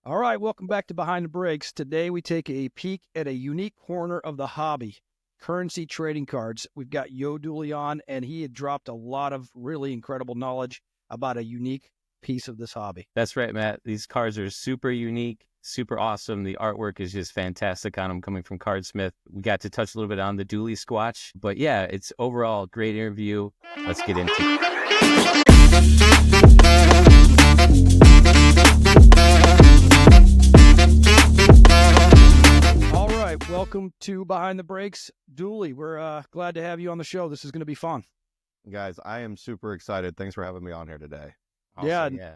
All right, welcome back to Behind the Breaks. Today we take a peek at a unique corner of the hobby, currency trading cards. We've got YoDooley on, and he had dropped a lot of really incredible knowledge about a unique piece of this hobby. That's right, Matt. These cards are super unique, super awesome. The artwork is just fantastic on them coming from Cardsmith. We got to touch a little bit on the Dooley Squatch, but yeah, it's overall a great interview. Let's get into it. All right, welcome to Behind the Breaks. Dooley, we're glad to have you on the show. This is going to be fun. Guys, I am super excited. Thanks for having me on here today. Awesome, yeah.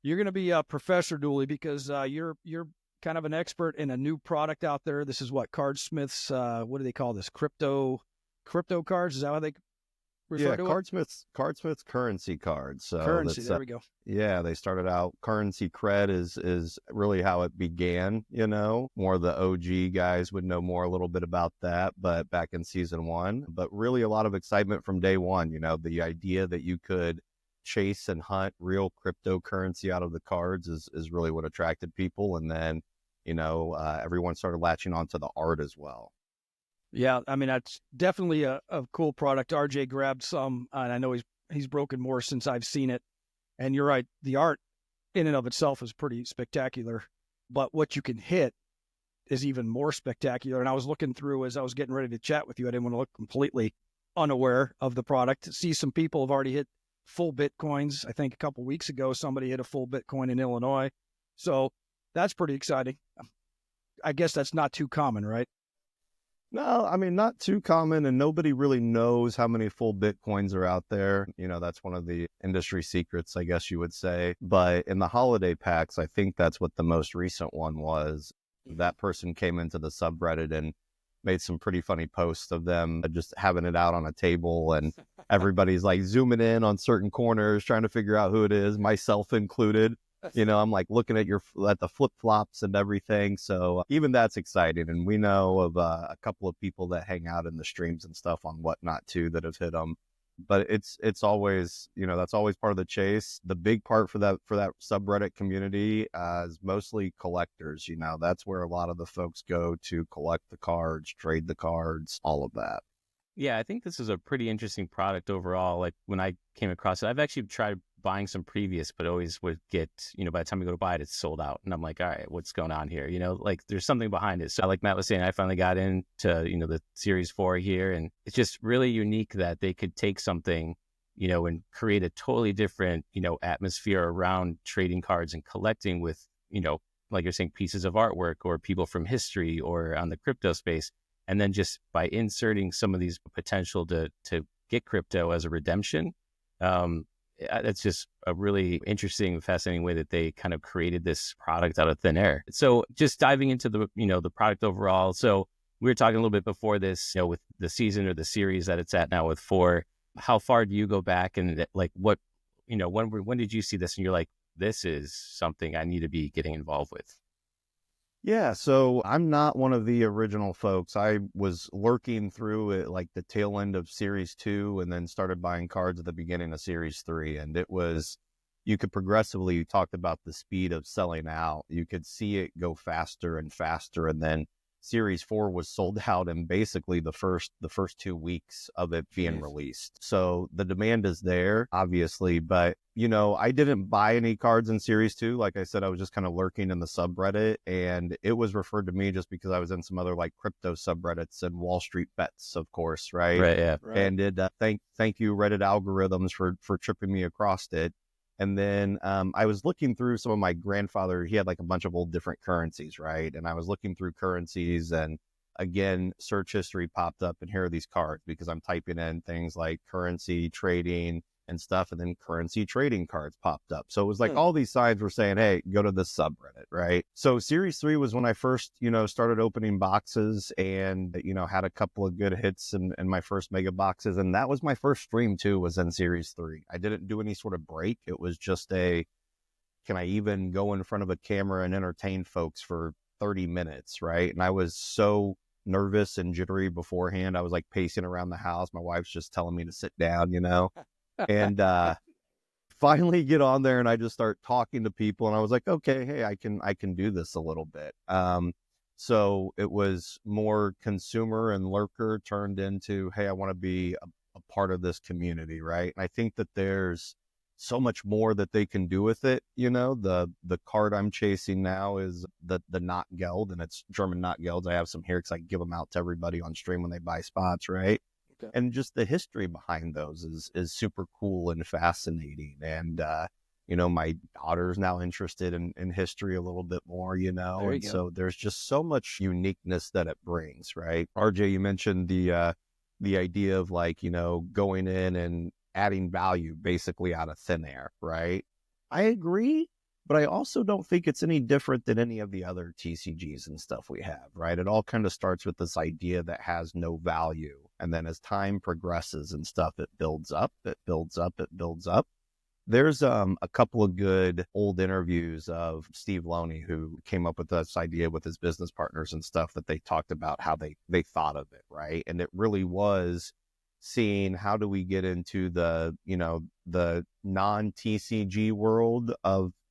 You're going to be Professor Dooley because you're kind of an expert in a new product out there. This is what Cardsmiths, what do they call this? Crypto cards? Is that how they refer to Cardsmiths Currency Cards. So currency, there we go. Yeah, they started out, currency cred is really how it began, more of the OG guys would know more a little bit about that, but back in season 1, but really a lot of excitement from day one, the idea that you could chase and hunt real cryptocurrency out of the cards is really what attracted people. And then, everyone started latching onto the art as well. Yeah, I mean, that's definitely a cool product. RJ grabbed some, and I know he's broken more since I've seen it. And you're right, the art in and of itself is pretty spectacular, but what you can hit is even more spectacular. And I was looking through as I was getting ready to chat with you. I didn't want to look completely unaware of the product. See, some people have already hit full Bitcoins. I think a couple weeks ago, somebody hit a full Bitcoin in Illinois. So that's pretty exciting. I guess that's not too common, right? No, I mean, not too common, and nobody really knows how many full Bitcoins are out there. That's one of the industry secrets, I guess you would say. But in the holiday packs, I think that's what the most recent one was. That person came into the subreddit and made some pretty funny posts of them just having it out on a table, and everybody's like zooming in on certain corners, trying to figure out who it is, myself included. I'm like looking at the flip-flops and everything. So even that's exciting. And we know of a couple of people that hang out in the streams and stuff on Whatnot too that have hit them. But it's always, that's always part of the chase. The big part for that subreddit community is mostly collectors. That's where a lot of the folks go to collect the cards, trade the cards, all of that. Yeah, I think this is a pretty interesting product overall. Like when I came across it, I've actually tried buying some previous, but always would get, by the time we go to buy it, it's sold out. And I'm like, all right, what's going on here? Like there's something behind it. So like Matt was saying, I finally got into, the Series 4 here, and it's just really unique that they could take something, and create a totally different, atmosphere around trading cards and collecting with, like you're saying, pieces of artwork or people from history or on the crypto space. And then just by inserting some of these potential to get crypto as a redemption, that's just a really interesting, fascinating way that they kind of created this product out of thin air. So just diving into the, the product overall. So we were talking a little bit before this, with the season or the series that it's at now with 4, how far do you go back and like what, when did you see this and you're like, this is something I need to be getting involved with? Yeah, so I'm not one of the original folks. I was lurking through it like the tail end of Series 2 and then started buying cards at the beginning of Series 3. And you could progressively, you talked about the speed of selling out. You could see it go faster and faster. And then Series 4 was sold out in basically the first 2 weeks of it being released. So the demand is there, obviously, but I didn't buy any cards in Series 2. Like I said, I was just kind of lurking in the subreddit, and it was referred to me just because I was in some other like crypto subreddits and Wall Street Bets, of course, right? Right, yeah. Right. And thank you Reddit algorithms for tripping me across it. And then I was looking through some of my grandfather, he had like a bunch of old different currencies, right? And I was looking through currencies, and again, search history popped up, and here are these cards because I'm typing in things like currency trading and stuff, and then currency trading cards popped up. So it was like all these signs were saying, hey, go to this subreddit, right? So Series 3 was when I first, started opening boxes and, had a couple of good hits in my first mega boxes. And that was my first stream too, was in Series 3. I didn't do any sort of break. It was just can I even go in front of a camera and entertain folks for 30 minutes, right? And I was so nervous and jittery beforehand. I was like pacing around the house. My wife's just telling me to sit down, And finally get on there and I just start talking to people, and I was like, okay, hey, I can do this a little bit. So it was more consumer and lurker turned into, hey, I want to be a part of this community, right? And I think that there's so much more that they can do with it. The card I'm chasing now is the Not Geld, and it's German Not Gelds. I have some here because I give them out to everybody on stream when they buy spots, right? Okay. And just the history behind those is super cool and fascinating. And my daughter's now interested in history a little bit more, and so there's just so much uniqueness that it brings, right? RJ, you mentioned the idea of like, going in and adding value basically out of thin air, right? I agree, but I also don't think it's any different than any of the other TCGs and stuff we have, right? It all kind of starts with this idea that has no value. And then as time progresses and stuff, it builds up, it builds up, it builds up. There's a couple of good old interviews of Steve Loney, who came up with this idea with his business partners and stuff, that they talked about how they thought of it, right? And it really was seeing how do we get into the non-TCG world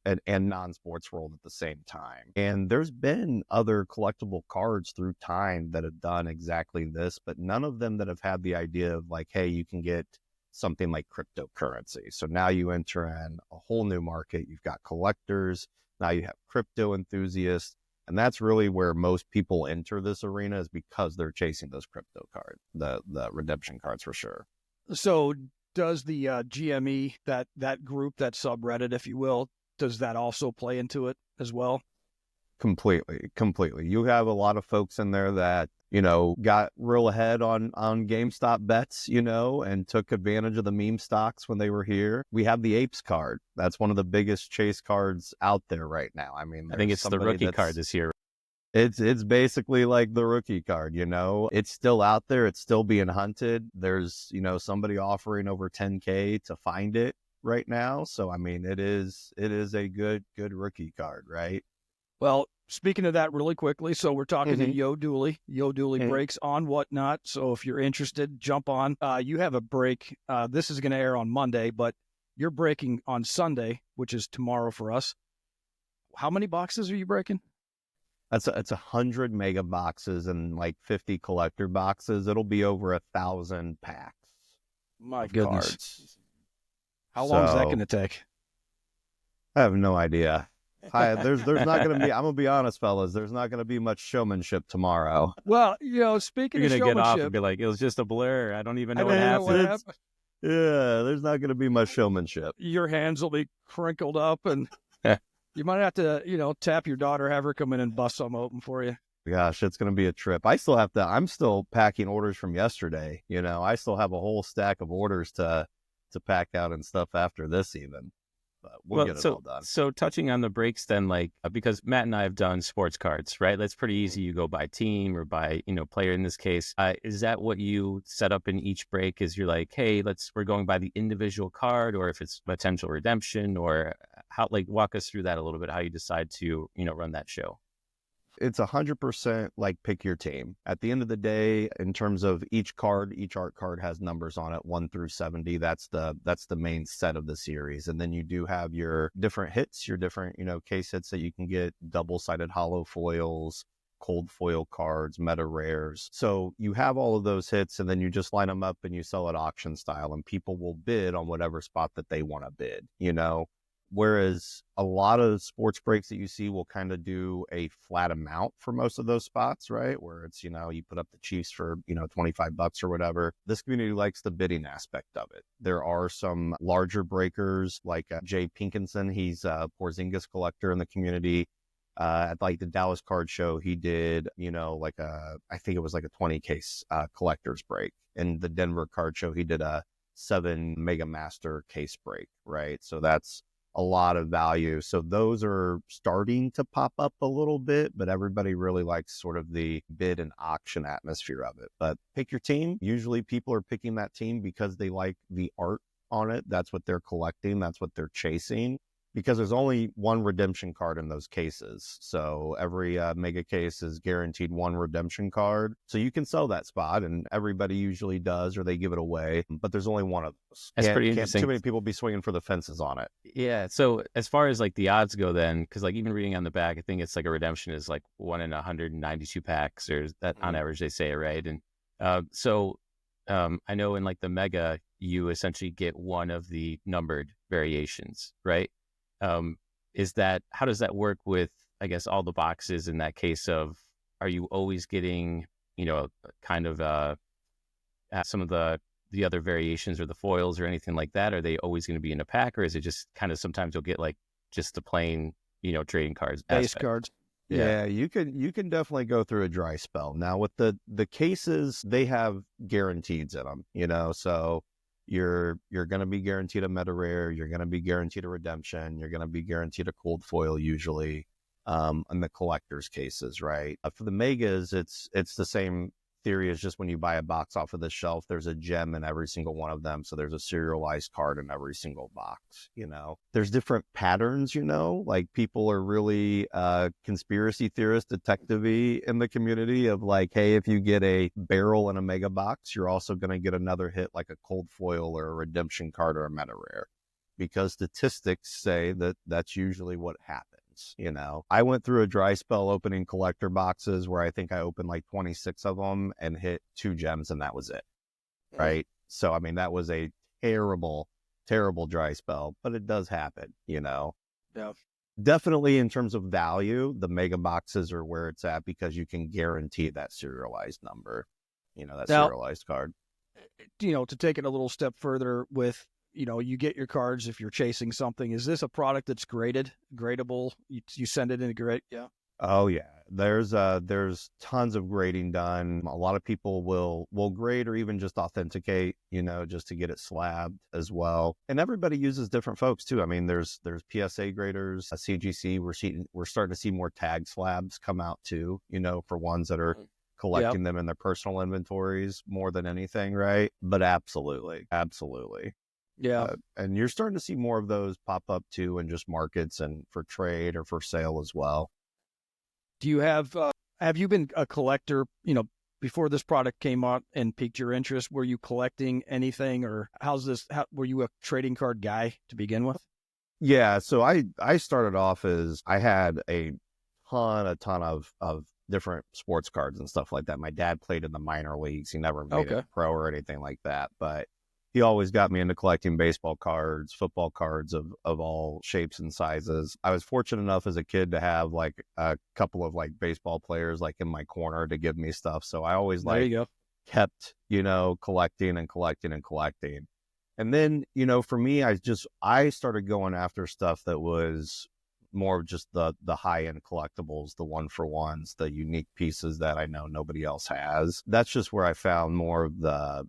and non-sports world at the same time. And there's been other collectible cards through time that have done exactly this, but none of them that have had the idea of like, hey, you can get something like cryptocurrency. So now you enter in a whole new market. You've got collectors. Now you have crypto enthusiasts. And that's really where most people enter this arena, is because they're chasing those crypto cards, the redemption cards for sure. So does the GME, that group, that subreddit, if you will, does that also play into it as well? Completely. You have a lot of folks in there that, got real ahead on GameStop bets, and took advantage of the meme stocks when they were here. We have the Apes card. That's one of the biggest chase cards out there right now. I mean, I think it's the rookie card this year. It's basically like the rookie card, It's still out there. It's still being hunted. There's, somebody offering over 10K to find it right now. So, I mean, it is a good rookie card, right? Well, speaking of that really quickly, so we're talking to YoDooley. YoDooley breaks on Whatnot. So if you're interested, jump on. You have a break. This is going to air on Monday, but you're breaking on Sunday, which is tomorrow for us. How many boxes are you breaking? It's 100 mega boxes and like 50 collector boxes. It'll be over 1,000 packs. My goodness. Cards. How long is that going to take? I have no idea. There's not going to be, I'm going to be honest, fellas, there's not going to be much showmanship tomorrow. Well, speaking You're of showmanship. You're going to get off and be like, it was just a blur. I don't even know what happened. Yeah, there's not going to be much showmanship. Your hands will be crinkled up, and you might have to, tap your daughter, have her come in and bust some open for you. Gosh, it's going to be a trip. I'm still packing orders from yesterday. I still have a whole stack of orders to pack out and stuff after this even. But we'll get it all done. So touching on the breaks then, like, because Matt and I have done sports cards, right? That's pretty easy. You go by team or by, player in this case. Is that what you set up in each break? Is you're like, hey, we're going by the individual card, or if it's potential redemption, or how, like, walk us through that a little bit, how you decide to, run that show. It's 100% like pick your team. At the end of the day, in terms of each art card has numbers on it, 1 through 70. That's the main set of the series. And then you do have your different hits, your different, case hits that you can get, double-sided hollow foils, cold foil cards, meta rares. So you have all of those hits, and then you just line them up and you sell it auction style, and people will bid on whatever spot that they want to bid, Whereas a lot of sports breaks that you see will kind of do a flat amount for most of those spots, right? Where it's, you put up the Chiefs for, $25 or whatever. This community likes the bidding aspect of it. There are some larger breakers like Jay Pinkinson. He's a Porzingis collector in the community. At like the Dallas card show, he did, I think it was like a 20 case collector's break. And the Denver card show, he did a 7 Mega Master case break, right? So that's a lot of value. So those are starting to pop up a little bit, but everybody really likes sort of the bid and auction atmosphere of it. But pick your team. Usually people are picking that team because they like the art on it. That's what they're collecting. That's what they're chasing. because there's only one redemption card in those cases. So every mega case is guaranteed one redemption card. So you can sell that spot, and everybody usually does, or they give it away. But there's only one of those. That's pretty Can't interesting. too many people be swinging for the fences on it. Yeah. So as far as like the odds go, then, because like even reading on the back, I think it's like a redemption is like 1 in 192 packs, or that on average they say it, right? And I know in like the mega, you essentially get one of the numbered variations, right? How does that work with, I guess, all the boxes in that case of, are you always getting, kind of some of the other variations or the foils or anything like that? Are they always going to be in a pack, or is it just kind of sometimes you'll get like just the plain, trading cards? Base aspect? cards. Yeah, you can definitely go through a dry spell. Now with the cases, they have guarantees in them, so you're going to be guaranteed a meta rare, you're going to be guaranteed a redemption, you're going to be guaranteed a cold foil usually, in the collector's cases, right? For the megas, it's the same theory as just when you buy a box off of the shelf, there's a gem in every single one of them. So there's a serialized card in every single box, There's different patterns, like people are really conspiracy theorist, detective-y in the community of like, hey, if you get a barrel in a mega box, you're also going to get another hit like a cold foil or a redemption card or a meta rare. Because statistics say that that's usually what happens. I went through a dry spell opening collector boxes where I think I opened like 26 of them and hit 2 gems, and that was it. Right. So, I mean, that was a terrible, terrible dry spell, but it does happen, Yeah. Definitely in terms of value, the mega boxes are where it's at because you can guarantee that serialized number, that Now, serialized card. To take it a little step further with, you get your cards if you're chasing something. Is this a product that's gradable? You send it in a grade? Yeah. Oh yeah. There's tons of grading done. A lot of people will grade or even just authenticate, just to get it slabbed as well. And everybody uses different folks too. I mean, there's PSA graders, CGC. We're starting to see more tag slabs come out too, for ones that are collecting them in their personal inventories more than anything, right? But absolutely. Yeah. And you're starting to see more of those pop up too in just markets and for trade or for sale as well. Do you have you been a collector, before this product came out and piqued your interest? Were you collecting anything, or were you a trading card guy to begin with? Yeah. So I started off as I had a ton of different sports cards and stuff like that. My dad played in the minor leagues. He never made it pro or anything like that, but he always got me into collecting baseball cards, football cards of all shapes and sizes. I was fortunate enough as a kid to have like a couple of like baseball players like in my corner to give me stuff. So I always kept, collecting and collecting and collecting. And then, for me, I started going after stuff that was more of just the high end collectibles, the 1-for-1s, the unique pieces that I know nobody else has. That's just where I found more of the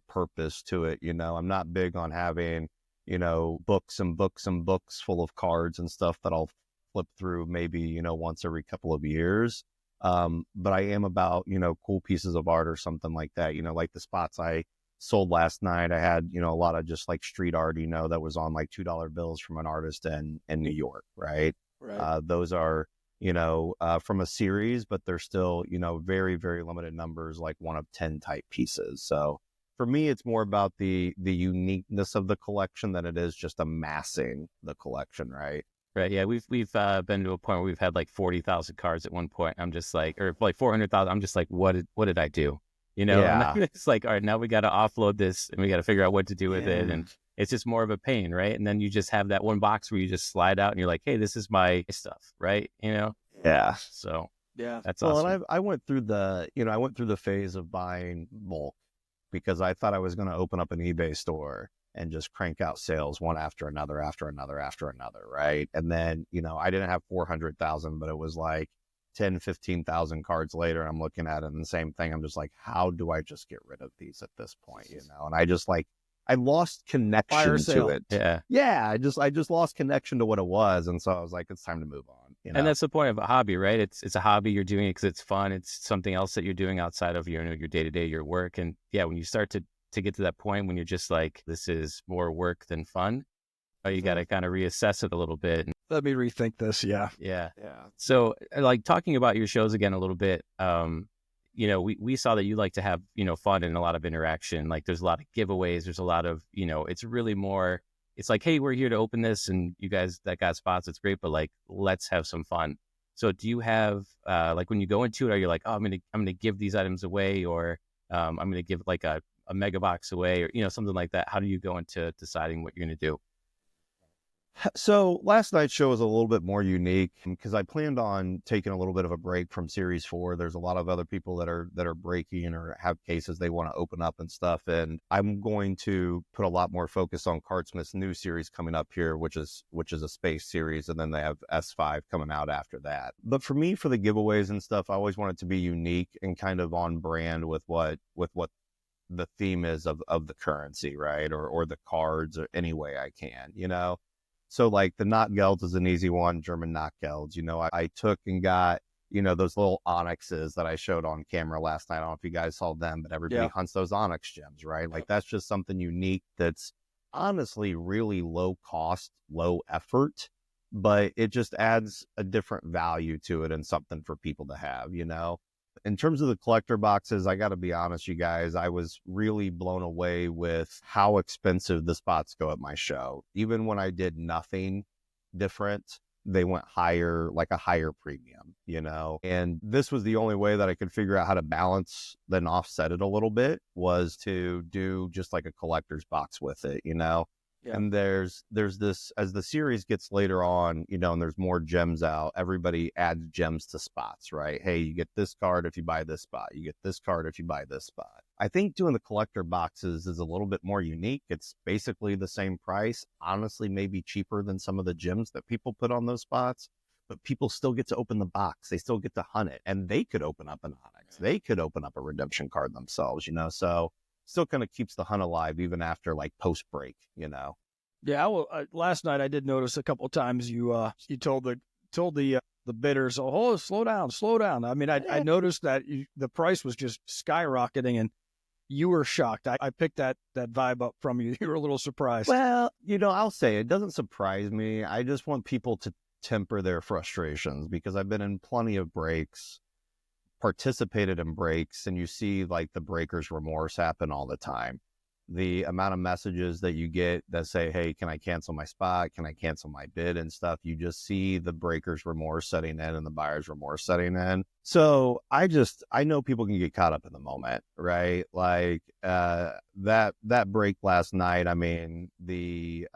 purpose to it. I'm not big on having, books and books and books full of cards and stuff that I'll flip through maybe, once every couple of years. But I am about, cool pieces of art or something like that, like the spots I sold last night. I had, a lot of just like street art, that was on like $2 bills from an artist in New York. Right. Those are, from a series, but they're still, very, very limited numbers, like 1 of 10 type pieces. So for me, it's more about the uniqueness of the collection than it is just amassing the collection, right? Right. Yeah, we've been to a point where we've had like 40,000 cards at one point. I'm just like, or like 400,000. I'm just like, what did I do? Yeah. And it's like, all right, now we got to offload this and we got to figure out what to do with it. And it's just more of a pain, right? And then you just have that one box where you just slide out and you're like, hey, this is my stuff, right? Yeah. So yeah, that's awesome. And I went through the phase of buying bulk, because I thought I was going to open up an eBay store and just crank out sales one after another, right? And then, I didn't have 400,000, but it was like 10, 15,000 cards later. I'm looking at it and the same thing. I'm just like, how do I just get rid of these at this point, And I just I lost connection to it. Yeah. I just lost connection to what it was. And so I was like, it's time to move on. And that's the point of a hobby, right? It's a hobby. You're doing it because it's fun. It's something else that you're doing outside of your day-to-day, your work. And yeah, when you start to get to that point when you're just like, this is more work than fun, Oh, you got to kind of reassess it a little bit. Let me rethink this. Yeah. Yeah. Yeah. So, like talking about your shows again a little bit, we saw that you like to have, fun and a lot of interaction. Like there's a lot of giveaways. There's a lot of, it's really more, it's like, hey, we're here to open this and you guys that got spots, it's great, but like, let's have some fun. So do you have, like when you go into it, are you like, oh, I'm going to give these items away, or I'm going to give like a mega box away, or, something like that? How do you go into deciding what you're going to do? So last night's show was a little bit more unique because I planned on taking a little bit of a break from Series 4. There's a lot of other people that are breaking or have cases they want to open up and stuff. And I'm going to put a lot more focus on Cardsmith's new series coming up here, which is a space series. And then they have S5 coming out after that. But for me, for the giveaways and stuff, I always want it to be unique and kind of on brand with what the theme is of the currency, right? Or the cards, or any way I can, So like the Not Gelds is an easy one, German Not Gelds. I took and got, those little Onyxes that I showed on camera last night. I don't know if you guys saw them, but everybody hunts those Onyx gems, right? Like that's just something unique that's honestly really low cost, low effort, but it just adds a different value to it and something for people to have, In terms of the collector boxes, I got to be honest, you guys, I was really blown away with how expensive the spots go at my show. Even when I did nothing different, they went higher, like a higher premium, And this was the only way that I could figure out how to balance, then offset it a little bit, was to do just like a collector's box with it, Yeah. And there's this, as the series gets later on, and there's more gems out, everybody adds gems to spots, right? Hey, you get this card if you buy this spot. You get this card if you buy this spot. I think doing the collector boxes is a little bit more unique. It's basically the same price, honestly, maybe cheaper than some of the gems that people put on those spots, but people still get to open the box. They still get to hunt it, and they could open up an Onyx. They could open up a redemption card themselves, so still kind of keeps the hunt alive even after like post break, Yeah. Last night I did notice a couple of times you told the bidders, oh, slow down. I mean, I noticed that the price was just skyrocketing, and you were shocked. I picked that vibe up from you. You were a little surprised. Well, I'll say it doesn't surprise me. I just want people to temper their frustrations because I've been in plenty of breaks, participated in breaks, and you see like the breaker's remorse happen all the time. The amount of messages that you get that say, hey, can I cancel my spot? Can I cancel my bid and stuff? You just see the breaker's remorse setting in and the buyer's remorse setting in. So I know people can get caught up in the moment, right? Like that break last night, I mean, the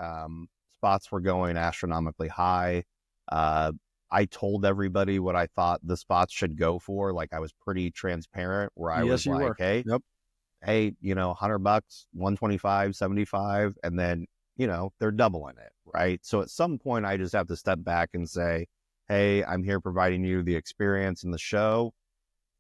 spots were going astronomically high. I told everybody what I thought the spots should go for. Like I was pretty transparent where I was like, were. hey, Yep. hey, $100, 125, 75, and then, they're doubling it, right? So at some point I just have to step back and say, hey, I'm here providing you the experience in the show.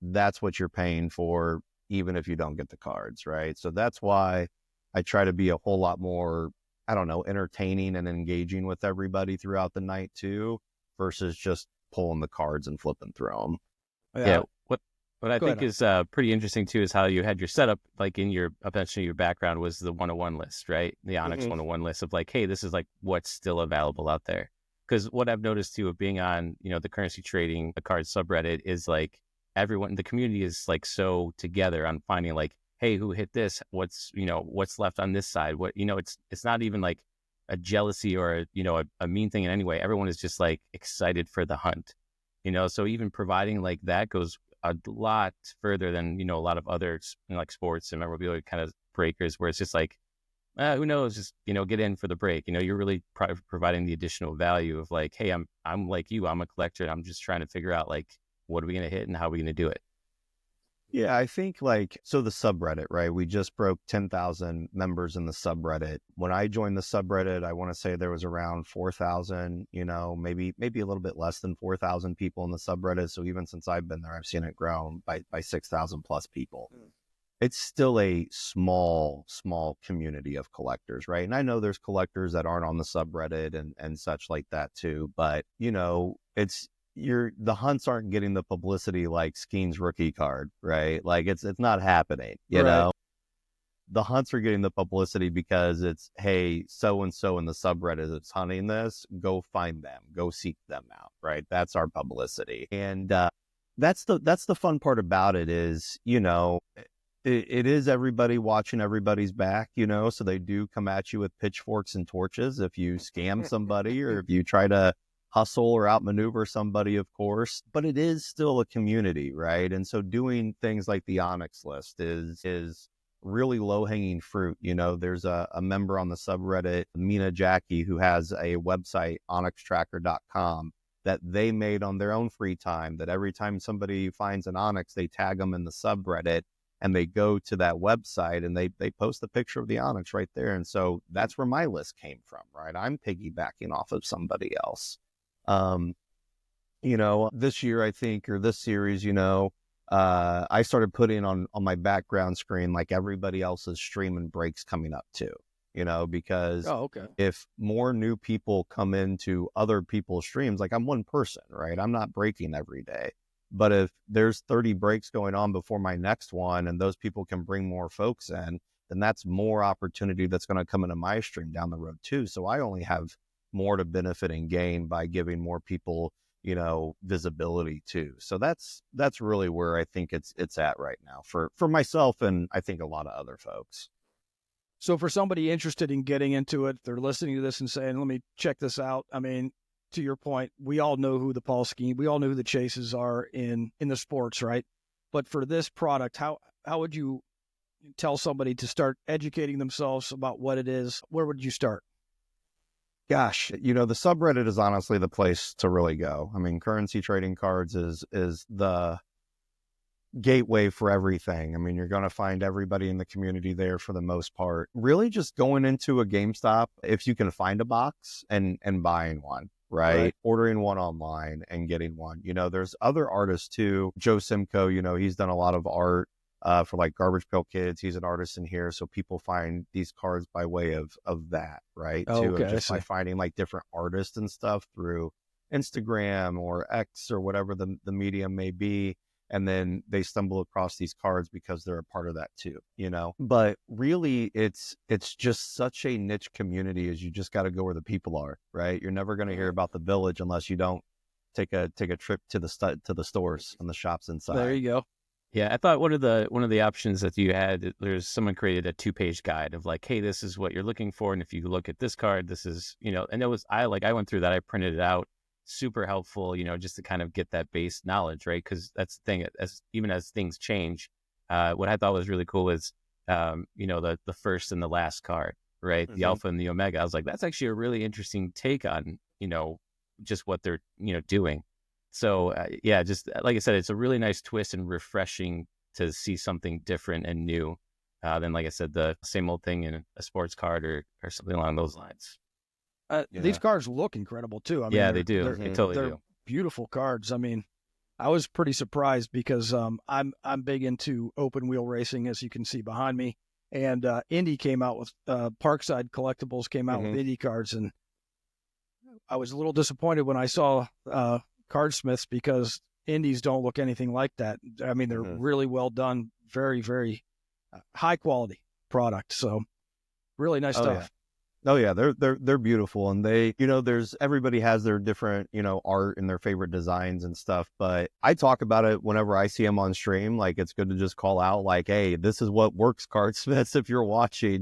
That's what you're paying for, even if you don't get the cards, right? So that's why I try to be a whole lot more, I don't know, entertaining and engaging with everybody throughout the night too, versus just pulling the cards and flipping through them. Yeah. What I think is pretty interesting too is how you had your setup, like in your, eventually your background was the 101 list, right? The Onyx 101 list of like, hey, this is like what's still available out there. Because what I've noticed too of being on, the currency trading, the card subreddit is like everyone, the community is like so together on finding like, hey, who hit this? What's left on this side? What, it's not even like a jealousy or, a mean thing in any way. Everyone is just like excited for the hunt, so even providing like that goes a lot further than, a lot of other like sports and memorabilia kind of breakers where it's just like, who knows, just, get in for the break. You're really providing the additional value of like, hey, I'm like you, I'm a collector. I'm just trying to figure out like, what are we going to hit and how are we going to do it? Yeah, I think so the subreddit, right? We just broke 10,000 members in the subreddit. When I joined the subreddit, I want to say there was around 4,000, maybe a little bit less than 4,000 people in the subreddit. So even since I've been there, I've seen it grow by 6,000 plus people. It's still a small community of collectors, right? And I know there's collectors that aren't on the subreddit and such like that too, but the hunts aren't getting the publicity like Skeen's rookie card, right? Like it's not happening, you know? the hunts are getting the publicity because it's, hey, so and so in the subreddit is hunting this. Go find them. Go seek them out. Right. That's our publicity. And that's the fun part about it is, it is everybody watching everybody's back, so they do come at you with pitchforks and torches if you scam somebody or if you try to hustle or outmaneuver somebody, of course, but it is still a community, right? And so doing things like the Onyx list is really low-hanging fruit. There's a member on the subreddit, Mina Jackie, who has a website, onyxtracker.com, that they made on their own free time, that every time somebody finds an Onyx, they tag them in the subreddit and they go to that website and they post a picture of the Onyx right there. And so that's where my list came from, right? I'm piggybacking off of somebody else. This year, I think, or this series, I started putting on my background screen, like everybody else's stream and breaks coming up too, because if more new people come into other people's streams, like I'm one person, right? I'm not breaking every day. But if there's 30 breaks going on before my next one and those people can bring more folks in, then that's more opportunity that's going to come into my stream down the road too. So I only have more to benefit and gain by giving more people, visibility too. So that's really where I think it's at right now for myself and I think a lot of other folks. So for somebody interested in getting into it, they're listening to this and saying, let me check this out. I mean, to your point, we all know who the Paul Scheme, we all know who the Chases are in the sports, right? But for this product, how would you tell somebody to start educating themselves about what it is? Where would you start? Gosh, the subreddit is honestly the place to really go. I mean, Currency Trading Cards is the gateway for everything. I mean, you're going to find everybody in the community there for the most part. Really just going into a GameStop, if you can find a box and buying one. Right? Ordering one online and getting one. There's other artists too. Joe Simcoe, he's done a lot of art for like Garbage Pail Kids. He's an artist in here. So people find these cards by way of that, right? Just by finding like different artists and stuff through Instagram or X or whatever the medium may be. And then they stumble across these cards because they're a part of that too, But really, it's just such a niche community as you just got to go where the people are, right? You're never going to hear about the village unless you don't take a trip to the stores and the shops inside. There you go. Yeah, I thought one of the options that you had, there's someone created a 2-page guide of like, hey, this is what you're looking for, and if you look at this card, this is, and it was I went through that, I printed it out. Super helpful, just to kind of get that base knowledge, right? Because that's the thing, even as things change, what I thought was really cool is, the first and the last card, right? Mm-hmm. The Alpha and the Omega. I was like, that's actually a really interesting take on, just what they're, doing. So, just like I said, it's a really nice twist and refreshing to see something different and new than, like I said, the same old thing in a sports card or something along those lines. These cards look incredible too. I mean, they do. They totally do. Beautiful cards. I mean, I was pretty surprised because I'm big into open wheel racing, as you can see behind me. And Indy came out with Parkside Collectibles came out with Indy cards, and I was a little disappointed when I saw Cardsmiths because Indies don't look anything like that. I mean, they're really well done, very, very high quality product. So really nice stuff. Yeah. Oh yeah, they're beautiful, and they, there's everybody has their different, art and their favorite designs and stuff. But I talk about it whenever I see them on stream. Like, it's good to just call out, like, hey, this is what works, Cardsmiths, if you're watching,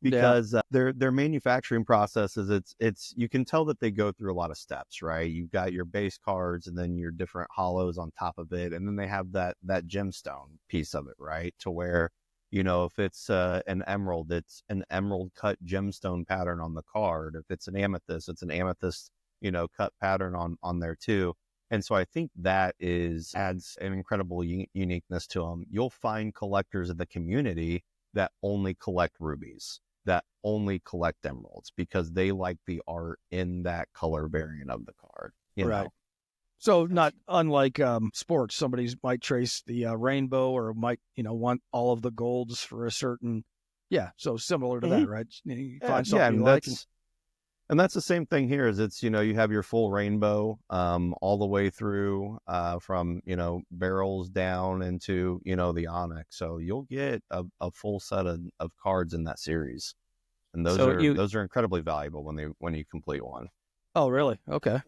because their manufacturing processes, it's you can tell that they go through a lot of steps, right? You've got your base cards and then your different hollows on top of it, and then they have that gemstone piece of it, right? To where, if it's an emerald, it's an emerald cut gemstone pattern on the card. If it's an amethyst, it's an amethyst, cut pattern on there too. And so I think that adds an incredible uniqueness to them. You'll find collectors in the community that only collect rubies, that only collect emeralds because they like the art in that color variant of the card. You know? So not unlike sports, somebody might trace the rainbow or might, want all of the golds for a certain, so similar to that, right? You find something you like. And that's the same thing here is it's, you have your full rainbow, all the way through, from, barrels down into, the Onyx. So you'll get a full set of cards in that series. And So those are incredibly valuable when you complete one. Oh, really? Okay.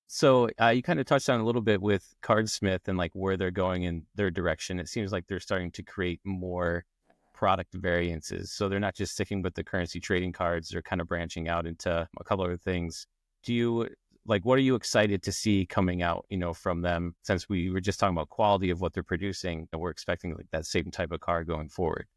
So you kind of touched on a little bit with Cardsmith and like where they're going in their direction. It seems like they're starting to create more product variances. So they're not just sticking with the currency trading cards. They're kind of branching out into a couple other things. What are you excited to see coming out, from them? Since we were just talking about quality of what they're producing, and we're expecting like that same type of card going forward.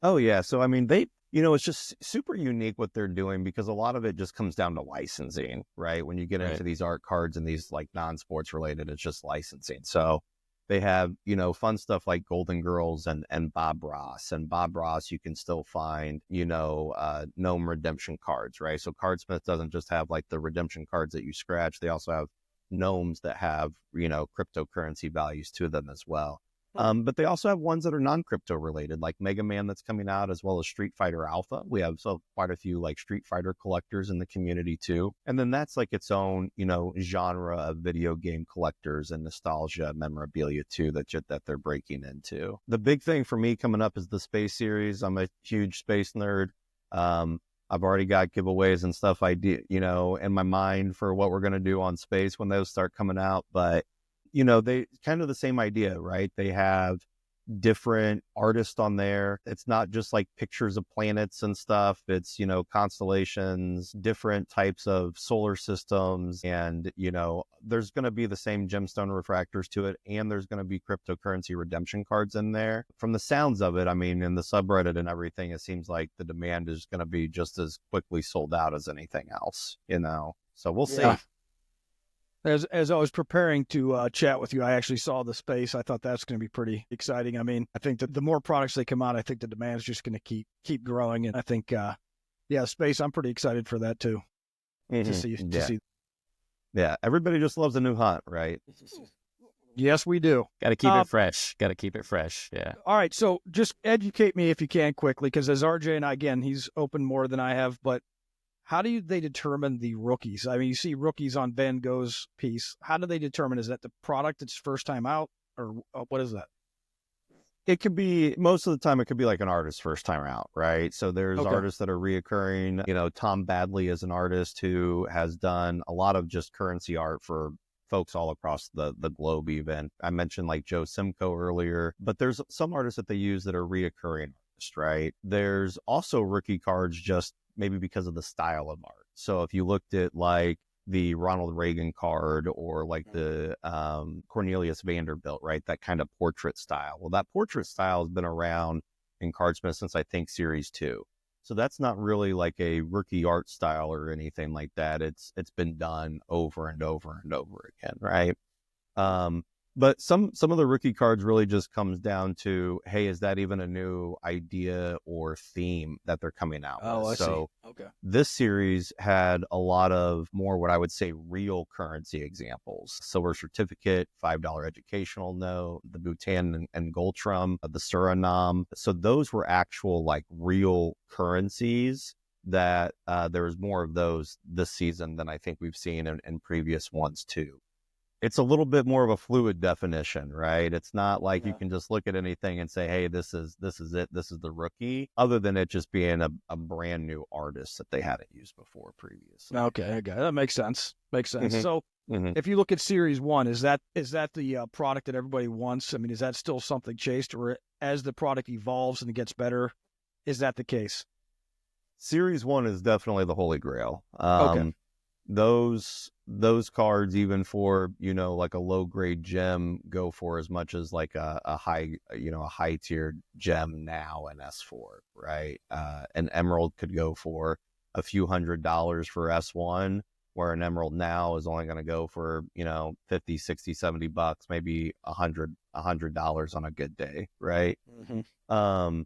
Oh yeah. So, I mean, it's just super unique what they're doing because a lot of it just comes down to licensing, right? When you get into these art cards and these like non-sports related, it's just licensing. So they have, fun stuff like Golden Girls and Bob Ross. And Bob Ross, you can still find, gnome redemption cards, right? So Cardsmith doesn't just have like the redemption cards that you scratch. They also have gnomes that have, cryptocurrency values to them as well. But they also have ones that are non-crypto related, like Mega Man that's coming out, as well as Street Fighter Alpha. We have quite a few like Street Fighter collectors in the community too. And then that's like its own, genre of video game collectors and nostalgia memorabilia too that they're breaking into. The big thing for me coming up is the Space Series. I'm a huge space nerd. I've already got giveaways and stuff in my mind for what we're going to do on space when those start coming out. But they kind of the same idea, right? They have different artists on there. It's not just like pictures of planets and stuff. It's, constellations, different types of solar systems. And, there's going to be the same gemstone refractors to it. And there's going to be cryptocurrency redemption cards in there. From the sounds of it, I mean, in the subreddit and everything, it seems like the demand is going to be just as quickly sold out as anything else, So we'll see. Yeah. As I was preparing to chat with you, I actually saw the space. I thought that's going to be pretty exciting. I mean, I think that the more products they come out, I think the demand is just going to keep growing. And I think, space, I'm pretty excited for that too. To see. Yeah, everybody just loves a new hunt, right? Yes, we do. Got to keep it fresh. Yeah. All right. So just educate me if you can quickly, because as RJ and I, again, he's opened more than I have, but how do they determine the rookies? I mean, you see rookies on Van Gogh's piece. How do they determine? Is that the product that's first time out, or what is that? It could be, most of the time, it could be like an artist's first time out, right? So there's artists that are reoccurring. Tom Badley is an artist who has done a lot of just currency art for folks all across the globe even. I mentioned like Joe Simcoe earlier, but there's some artists that they use that are reoccurring artists, right? There's also rookie cards just maybe because of the style of art. So if you looked at like the Ronald Reagan card or like the Cornelius Vanderbilt, right? That kind of portrait style. Well, that portrait style has been around in Cardsmith since I think Series 2. So that's not really like a rookie art style or anything like that. It's been done over and over and over again, right? But some of the rookie cards really just comes down to, hey, is that even a new idea or theme that they're coming out with? I so see. Okay. This series had a lot of more what I would say real currency examples. Silver certificate, $5 educational note, the Bhutan and Goltram, the Suriname. So those were actual like real currencies that there was more of those this season than I think we've seen in previous ones too. It's a little bit more of a fluid definition, right? It's not like you can just look at anything and say, hey, this is it. This is the rookie, other than it just being a brand new artist that they hadn't used before previously. Okay. That makes sense. Mm-hmm. So if you look at Series 1, is that the product that everybody wants? I mean, is that still something chased, or as the product evolves and it gets better, is that the case? Series 1 is definitely the holy grail. Okay. Those cards, even for, like a low grade gem, go for as much as like a high tiered gem now in S4, right? An emerald could go for a few $100s for S1, where an emerald now is only going to go for, 50, 60, $70, maybe $100 on a good day, right? Mm-hmm.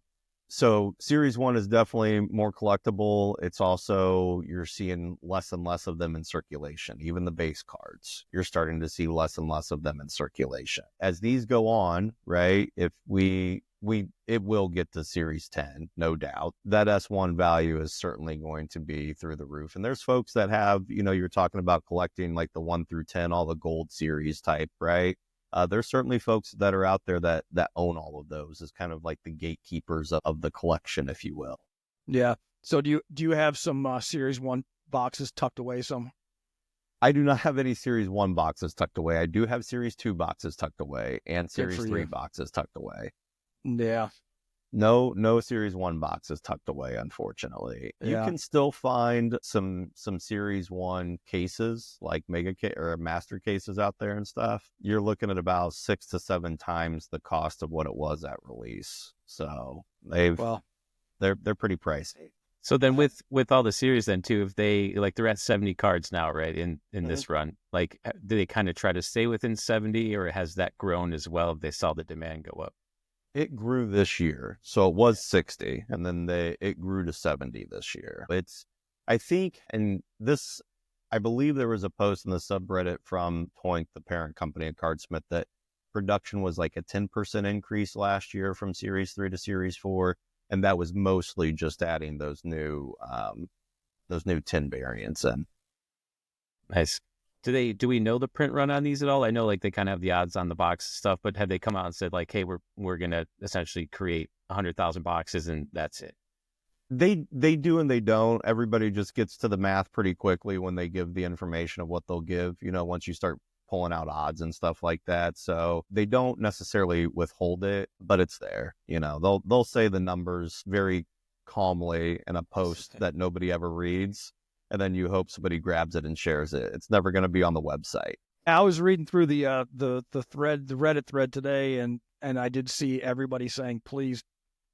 So Series 1 is definitely more collectible. It's also, you're seeing less and less of them in circulation. Even the base cards, you're starting to see less and less of them in circulation. As these go on, right, if we it will get to Series 10, no doubt. That S1 value is certainly going to be through the roof. And there's folks that have, you're talking about collecting like the 1 through 10, all the gold series type, right? There's certainly folks that are out there that own all of those as kind of like the gatekeepers of the collection, if you will. Yeah. So do you have some Series 1 boxes tucked away some? I do not have any Series 1 boxes tucked away. I do have Series 2 boxes tucked away and Series 3 boxes tucked away. Yeah. No Series 1 boxes tucked away, unfortunately. You can still find some Series 1 cases, like or master cases out there and stuff. You're looking at about 6 to 7 times the cost of what it was at release. So they're pretty pricey. So then with all the series then too, if they're at 70 cards now, right, in this run, like, do they kind of try to stay within 70, or has that grown as well if they saw the demand go up? It grew this year. So it was 60 and then it grew to 70 this year. I believe there was a post in the subreddit from Point, the parent company of Cardsmith, that production was like a 10% increase last year from Series 3 to Series 4. And that was mostly just adding those new 10 variants in. Nice. Do we know the print run on these at all? I know like they kind of have the odds on the box stuff, but have they come out and said like, hey, we're gonna essentially create 100,000 boxes and that's it? They do and they don't. Everybody just gets to the math pretty quickly when they give the information of what they'll give, once you start pulling out odds and stuff like that. So they don't necessarily withhold it, but it's there. They'll say the numbers very calmly in a post that nobody ever reads, and then you hope somebody grabs it and shares it. It's never going to be on the website. I was reading through the Reddit thread today, and I did see everybody saying, please,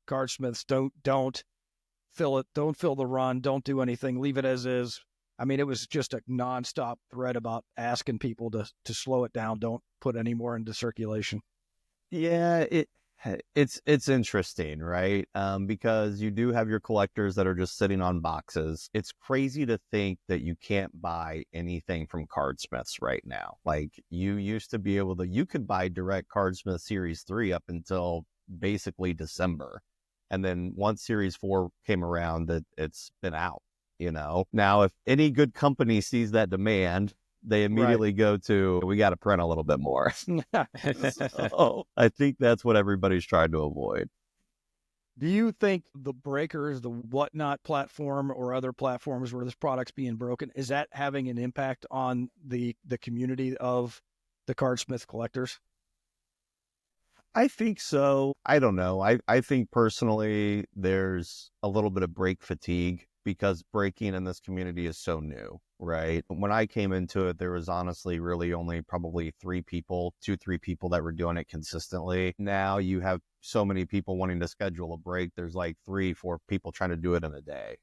Cardsmiths, don't fill it, don't fill the run, don't do anything, leave it as is. I mean, it was just a nonstop thread about asking people to slow it down. Don't put any more into circulation. Yeah, it's interesting, right? Because you do have your collectors that are just sitting on boxes. It's crazy to think that you can't buy anything from Cardsmiths right now. Like, you used to be able to, you could buy direct Cardsmith Series 3 up until basically December. And then once Series 4 came around, it's been out. Now, if any good company sees that demand, they immediately go to, we got to print a little bit more. So I think that's what everybody's trying to avoid. Do you think the breakers, the Whatnot platform or other platforms where this product's being broken, is that having an impact on the community of the Cardsmith collectors? I think so. I don't know. I think personally there's a little bit of break fatigue, because breaking in this community is so new, right? When I came into it, there was honestly really only probably 3 people that were doing it consistently. Now you have so many people wanting to schedule a break. There's like 3-4 people trying to do it in a day,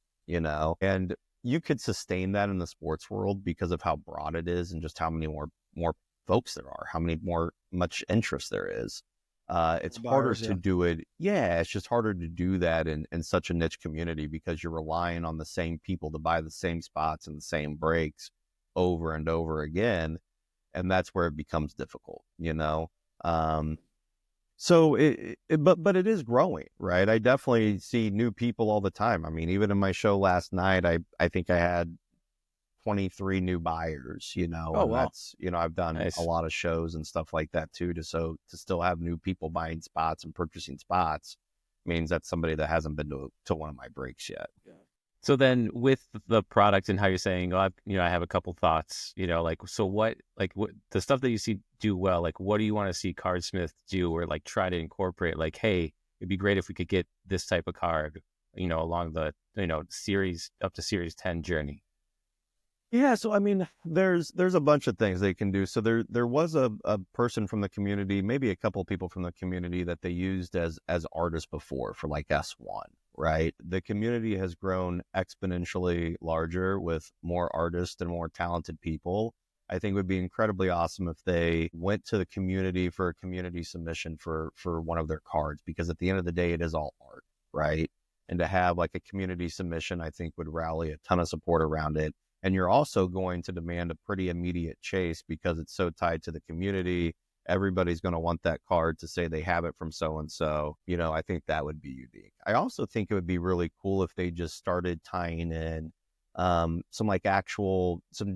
and you could sustain that in the sports world because of how broad it is and just how many more folks there are, much interest there is. It's harder to do it. Yeah, it's just harder to do that in such a niche community because you're relying on the same people to buy the same spots and the same breaks over and over again. And that's where it becomes difficult, So but it is growing, right? I definitely see new people all the time. I mean, even in my show last night, I think I had 23 new buyers, wow. That's, I've done a lot of shows and stuff like that too. To still have new people buying spots and purchasing spots means that's somebody that hasn't been to one of my breaks yet. Yeah. So then with the product and how you're saying, I have a couple thoughts, what the stuff that you see do well, like, what do you want to see Cardsmith do or like try to incorporate, like, hey, it'd be great if we could get this type of card, along the, series up to Series 10 journey. Yeah, so I mean, there's a bunch of things they can do. So there was a person from the community, maybe a couple of people from the community that they used as artists before for like S1, right? The community has grown exponentially larger with more artists and more talented people. I think it would be incredibly awesome if they went to the community for a community submission for one of their cards, because at the end of the day, it is all art, right? And to have like a community submission, I think would rally a ton of support around it. And you're also going to demand a pretty immediate chase because it's so tied to the community everybody's going to want that card to say they have it from so-and-so. You know, I think that would be unique. I also think it would be really cool if they just started tying in some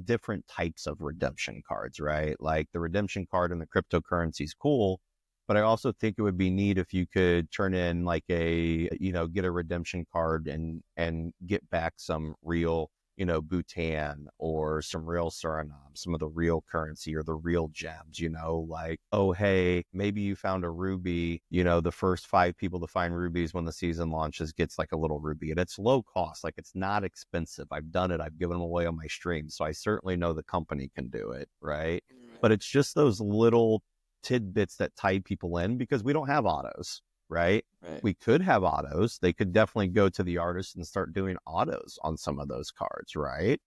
different types of redemption cards, right? Like the redemption card in the cryptocurrency is cool, but I also think it would be neat if you could turn in like get a redemption card and get back some real, Bhutan or some real Suriname, some of the real currency or the real gems, like, oh, hey, maybe you found a ruby, the first 5 people to find rubies when the season launches gets like a little ruby, and it's low cost. Like, it's not expensive. I've done it. I've given them away on my stream. So I certainly know the company can do it. Right. But it's just those little tidbits that tie people in, because we don't have autos. Right? We could have autos. They could definitely go to the artist and start doing autos on some of those cards, right?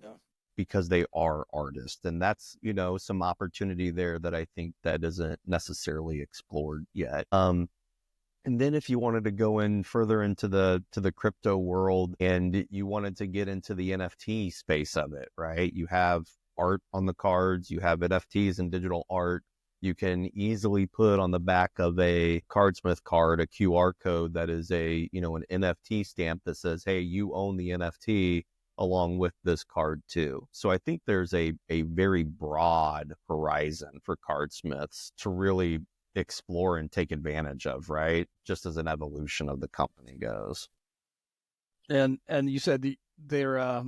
Yeah. Because they are artists. And that's, some opportunity there that I think that isn't necessarily explored yet. And then if you wanted to go in further into the crypto world and you wanted to get into the NFT space of it, right? You have art on the cards, you have NFTs and digital art. You can easily put on the back of a Cardsmith card a QR code that is an NFT stamp that says, hey, you own the NFT along with this card too. So I think there's a very broad horizon for Cardsmiths to really explore and take advantage of, right? Just as an evolution of the company goes. And you said they're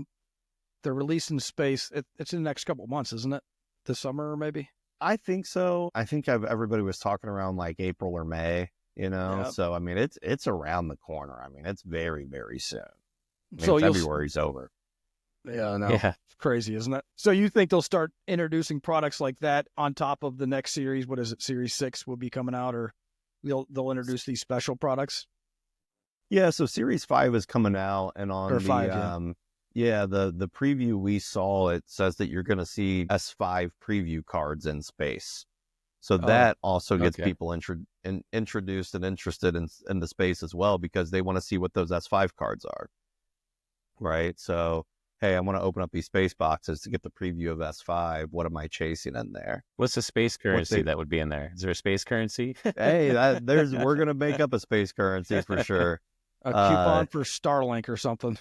releasing space. It's in the next couple of months, isn't it? This summer, maybe? I think so. I think everybody was talking around like April or May, Yep. So, I mean, it's around the corner. I mean, it's very, very soon. So February's over. Yeah, I know. Yeah. It's crazy, isn't it? So you think they'll start introducing products like that on top of the next series? What is it? Series 6 will be coming out, or they'll introduce these special products? Yeah. So Series 5 is coming out, and on or 5, the preview we saw, it says that you're going to see S5 preview cards in space. So that also gets people introduced and interested in the space as well, because they want to see what those S5 cards are. Right. So, hey, I want to open up these space boxes to get the preview of S5. What am I chasing in there? What's the space currency that would be in there? Is there a space currency? Hey, we're going to make up a space currency for sure. A coupon for Starlink or something.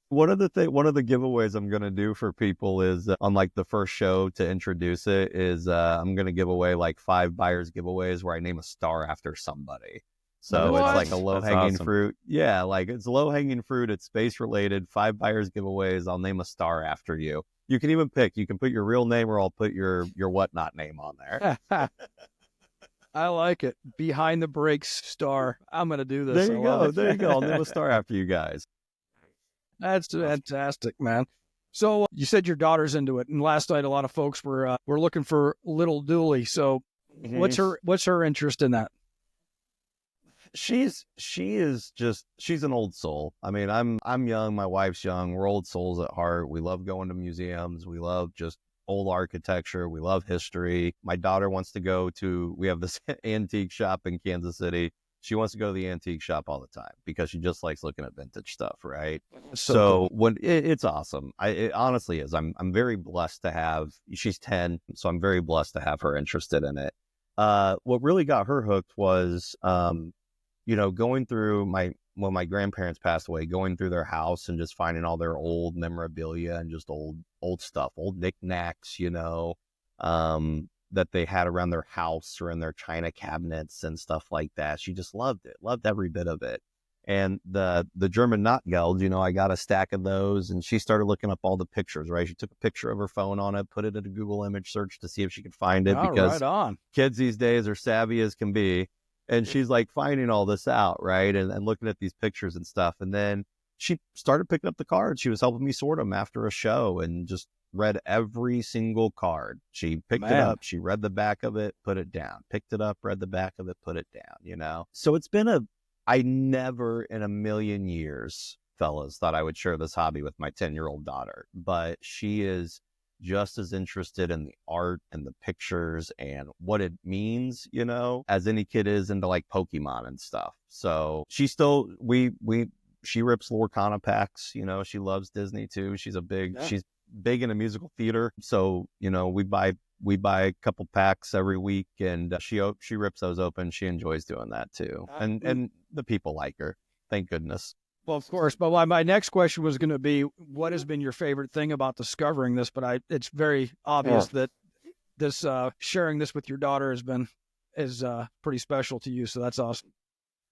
One of the giveaways I'm going to do for people is on like the first show to introduce it is I'm going to give away like 5 buyers giveaways where I name a star after somebody. So it's like a low-hanging fruit. Yeah, like it's low-hanging fruit. It's space-related. 5 buyers giveaways. I'll name a star after you. You can even pick. You can put your real name, or I'll put your whatnot name on there. I like it. Behind the brakes star. I'm going to do this. There you go. There you go. I'll name a star after you guys. That's fantastic, man. So you said your daughter's into it, and last night a lot of folks were looking for Little Dooley. So what's her interest in that? She's an old soul. I mean, I'm young, my wife's young. We're old souls at heart. We love going to museums. We love just old architecture. We love history. My daughter wants to we have this antique shop in Kansas City. She wants to go to the antique shop all the time because she just likes looking at vintage stuff, right? So cool. It's awesome. It honestly is. I'm very blessed to have. She's 10, so I'm very blessed to have her interested in it. What really got her hooked was, going through when my grandparents passed away, going through their house and just finding all their old memorabilia and just old stuff, old knickknacks, that they had around their house or in their china cabinets and stuff like that. She just loved it, loved every bit of it. And the German Nachtgeld, I got a stack of those, and she started looking up all the pictures, right? She took a picture of her phone on it, put it in a Google image search to see if she could find it, because kids these days are savvy as can be. And she's like finding all this out, right? And looking at these pictures and stuff. And then she started picking up the cards. She was helping me sort them after a show and just read every single card. She picked it up, she read the back of it, put it down, picked it up, read the back of it, put it down, So it's been I never in a million years, fellas, thought I would share this hobby with my 10-year-old daughter, but she is just as interested in the art and the pictures and what it means, as any kid is into like Pokemon and stuff. So she still, she rips Lorcana packs, she loves Disney too. She's big into musical theater. So, we buy we buy a couple packs every week, and she rips those open. She enjoys doing that too, and the people like her. Thank goodness. Well, of course. But my next question was going to be, what has been your favorite thing about discovering this? But it's very obvious that this sharing this with your daughter is pretty special to you. So that's awesome.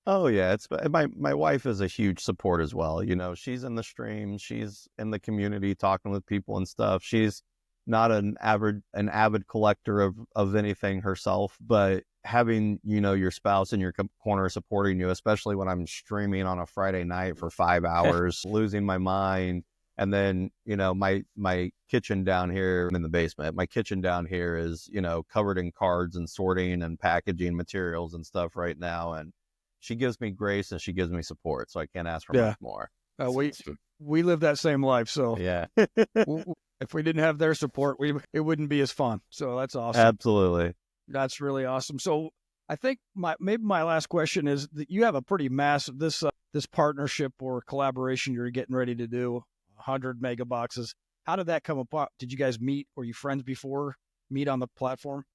Oh yeah, it's my wife is a huge support as well. You know, she's in the stream, she's in the community talking with people and stuff. She's not an avid collector of anything herself, but having, you know, your spouse in your corner supporting you, especially when I'm streaming on a Friday night for 5 hours, losing my mind. And then, you know, my kitchen down here in the basement, my kitchen down here is, you know, covered in cards and sorting and packaging materials and stuff right now. And she gives me grace and she gives me support. So I can't ask for much more. We live that same life. So yeah, if we didn't have their support, it wouldn't be as fun. So that's awesome. Absolutely. That's really awesome. So I think maybe my last question is that you have a pretty massive, this partnership or collaboration you're getting ready to do, 100 mega boxes. How did that come about? Did you guys meet? Were you friends before? Meet on the platform?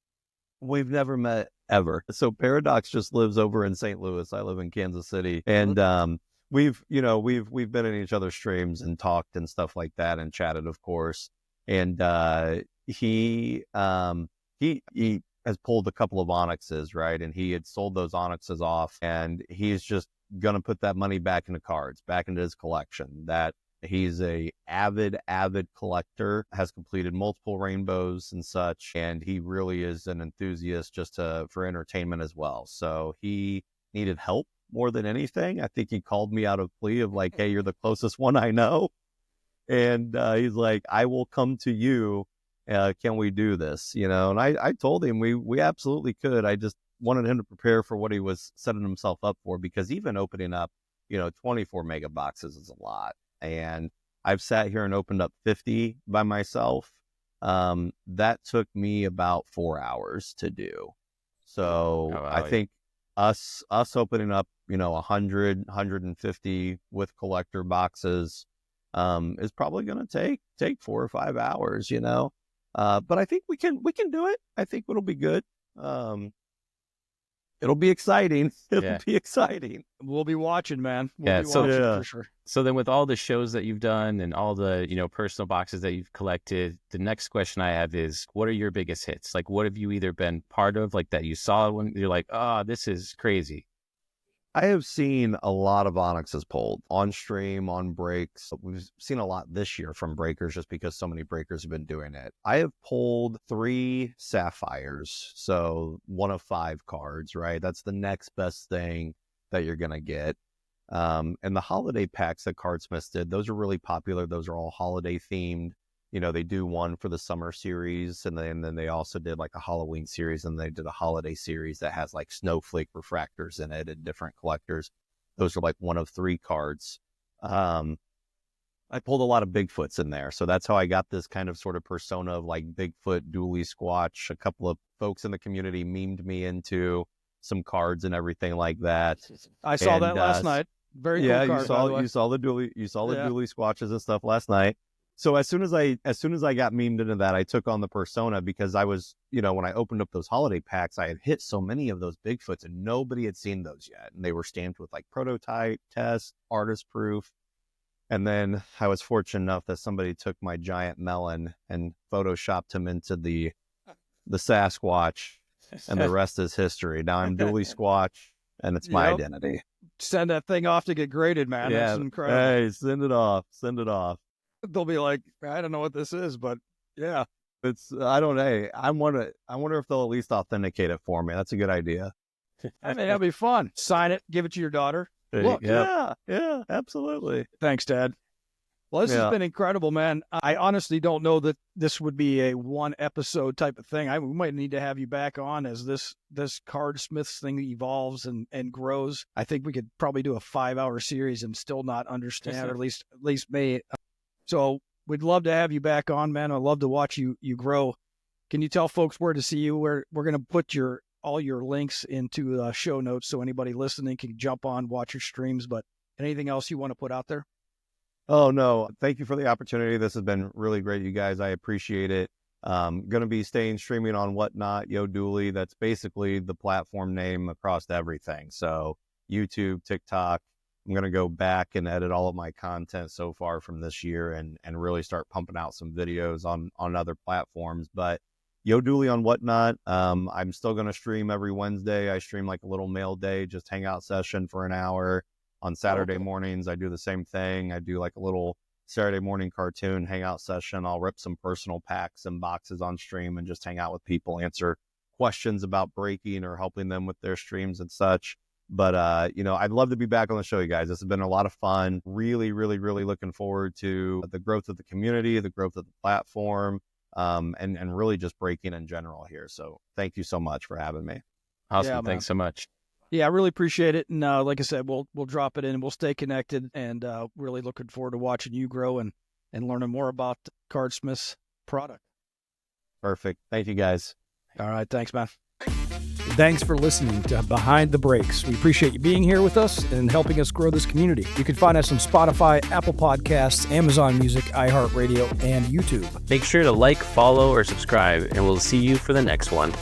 We've never met ever. So Paradox just lives over in St. Louis. I live in Kansas City. And we've been in each other's streams and talked and stuff like that and chatted, of course. And he has pulled a couple of Onyxes, right? And he had sold those Onyxes off, and he's just gonna put that money back into cards, back into his collection. That he's a avid collector, has completed multiple rainbows and such, and he really is an enthusiast just for entertainment as well. So he needed help more than anything. I think he called me out of plea of like, hey, you're the closest one I know. And he's like, I will come to you. Can we do this? You know, and I told him we absolutely could. I just wanted him to prepare for what he was setting himself up for, because even opening up, 24 mega boxes is a lot. And I've sat here and opened up 50 by myself. That took me about 4 hours to do. So I think us opening up, 100, 150 with collector boxes is probably going to take 4 or 5 hours, but I think we can do it. I think it'll be good. It'll be exciting. It'll be exciting. We'll be watching, man. We'll be watching for sure. So then with all the shows that you've done and all the, personal boxes that you've collected, the next question I have is, what are your biggest hits? Like, what have you either been part of, like that you saw when you're like, oh, this is crazy? I have seen a lot of Onyxes pulled on stream, on breaks. We've seen a lot this year from breakers just because so many breakers have been doing it. I have pulled 3 sapphires, so 1 of 5 cards, right? That's the next best thing that you're going to get. And the holiday packs that Cardsmiths did, those are really popular. Those are all holiday themed. They do one for the summer series, and then they also did like a Halloween series, and they did a holiday series that has like snowflake refractors in it and different collectors. Those are like 1 of 3 cards. I pulled a lot of Bigfoots in there. So that's how I got this kind of sort of persona of like Bigfoot, Dooley, Squatch. A couple of folks in the community memed me into some cards and everything like that. I saw that last night. Very cool card, you saw the Dooley Squatches and stuff last night. So as soon as I got memed into that, I took on the persona, because I was, when I opened up those holiday packs, I had hit so many of those Bigfoots and nobody had seen those yet. And they were stamped with like prototype, test, artist proof. And then I was fortunate enough that somebody took my giant melon and photoshopped him into the Sasquatch, and the rest is history. Now I'm Dooley Squatch, and it's my identity. Send that thing off to get graded, man. Yeah. That's incredible. Hey, send it off. They'll be like, I don't know what this is, but yeah. I wonder if they'll at least authenticate it for me. That's a good idea. I mean, that'd be fun. Sign it, give it to your daughter. Look, yeah, absolutely. Thanks, Dad. Well, this has been incredible, man. I honestly don't know that this would be a 1 episode type of thing. We might need to have you back on as this Cardsmiths thing evolves and grows. I think we could probably do a 5-hour series and still not understand, or at least me. So we'd love to have you back on, man. I'd love to watch you grow. Can you tell folks where to see you? We're going to put all your links into the show notes so anybody listening can jump on, watch your streams. But anything else you want to put out there? Oh, no. Thank you for the opportunity. This has been really great, you guys. I appreciate it. Going to be streaming on Whatnot, YoDooley. That's basically the platform name across everything. So YouTube, TikTok. I'm going to go back and edit all of my content so far from this year and really start pumping out some videos on other platforms. But YoDooley on Whatnot. I'm still going to stream every Wednesday. I stream like a little mail day, just hangout session for an hour. On Saturday mornings, I do the same thing. I do like a little Saturday morning cartoon hangout session. I'll rip some personal packs and boxes on stream and just hang out with people, answer questions about breaking or helping them with their streams and such. But, I'd love to be back on the show, you guys. This has been a lot of fun. Really, really, really looking forward to the growth of the community, the growth of the platform, and really just breaking in general here. So thank you so much for having me. Awesome. Yeah, Thanks so much. Yeah, I really appreciate it. And like I said, we'll drop it in and we'll stay connected, and really looking forward to watching you grow and learning more about Cardsmiths product. Perfect. Thank you, guys. All right. Thanks, man. Thanks for listening to Behind the Breaks. We appreciate you being here with us and helping us grow this community. You can find us on Spotify, Apple Podcasts, Amazon Music, iHeartRadio, and YouTube. Make sure to like, follow, or subscribe, and we'll see you for the next one.